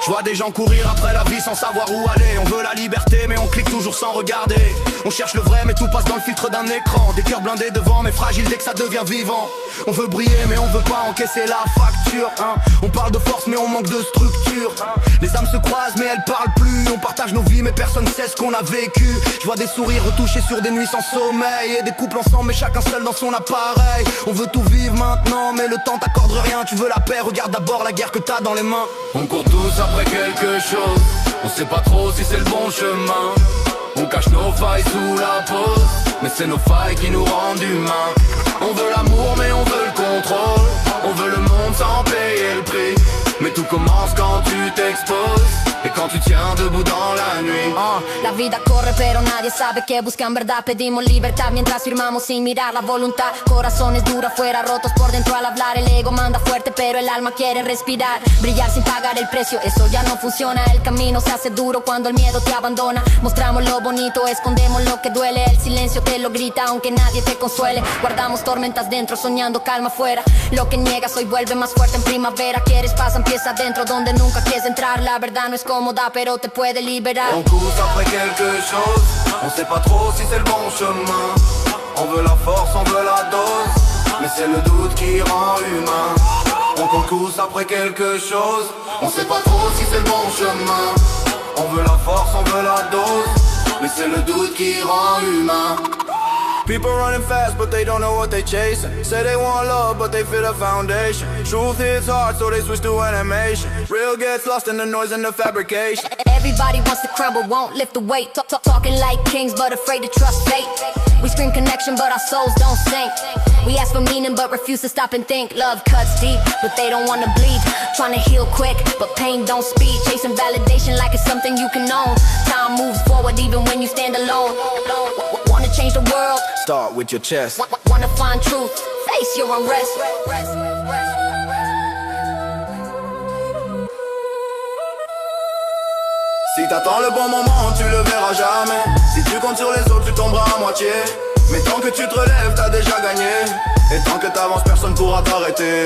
Je vois des gens courir après la vie sans savoir où aller. On veut la liberté mais on clique toujours sans regarder. On cherche le vrai mais tout passe dans le filtre d'un écran. Des cœurs blindés devant mais fragiles dès que ça devient vivant. On veut briller mais on veut pas encaisser la facture, hein. On parle de force mais on manque de structure, hein. Les âmes se croisent mais elles parlent plus. On partage nos vies mais personne sait ce qu'on a vécu. Je vois des sourires retouchés sur des nuits sans sommeil. Et des couples ensemble mais chacun seul dans son appareil. On veut tout vivre maintenant mais le temps t'accorde rien. Tu veux la paix, regarde d'abord la guerre que t'as dans les mains. On court tous après quelque chose, on sait pas trop si c'est le bon chemin. On cache nos failles sous la pose, mais c'est nos failles qui nous rendent humains. On veut l'amour mais on veut le contrôle. On veut le monde sans payer le prix. Mais tout commence quand tu t'exposes et quand tu tiens debout dans la nuit. La vida corre pero nadie sabe que buscan verdad. Pedimos libertad mientras firmamos sin mirar la voluntad. Corazones duros afuera, rotos por dentro al hablar. El ego manda fuerte pero el alma quiere respirar. Brillar sin pagar el precio, eso ya no funciona. El camino se hace duro cuando el miedo te abandona. Mostramos lo bonito, escondemos lo que duele. El silencio te lo grita aunque nadie te consuele. Guardamos tormentas dentro, soñando calma afuera. Lo que niegas hoy vuelve más fuerte en primavera. Quieres paz, empieza adentro donde nunca quieres entrar. La verdad no es cómoda pero te puede liberar. On court après quelque chose, on sait pas trop si c'est le bon chemin. On veut la force, on veut la dose, mais c'est le doute qui rend humain. On concourt après quelque chose, on sait pas trop si c'est le bon chemin. On veut la force, on veut la dose, mais c'est le doute qui rend humain. People running fast but they don't know what they chasing. Say they want love but they feel the foundation. Truth hits hard so they switch to animation. Real gets lost in the noise and the fabrication. Everybody wants to crumble, won't lift the weight. Talking like kings but afraid to trust fate. We scream connection but our souls don't sink. We ask for meaning but refuse to stop and think. Love cuts deep but they don't wanna bleed. Trying to heal quick but pain don't speed. Chasing validation like it's something you can own. Time moves forward even when you stand alone. Wanna change the world? Start with your chest. Wanna find truth? Face your unrest. Si t'attends le bon moment, tu le verras jamais. Si tu comptes sur les autres, tu tomberas à moitié. Mais tant que tu te relèves, t'as déjà gagné. Et tant que t'avances, personne pourra t'arrêter.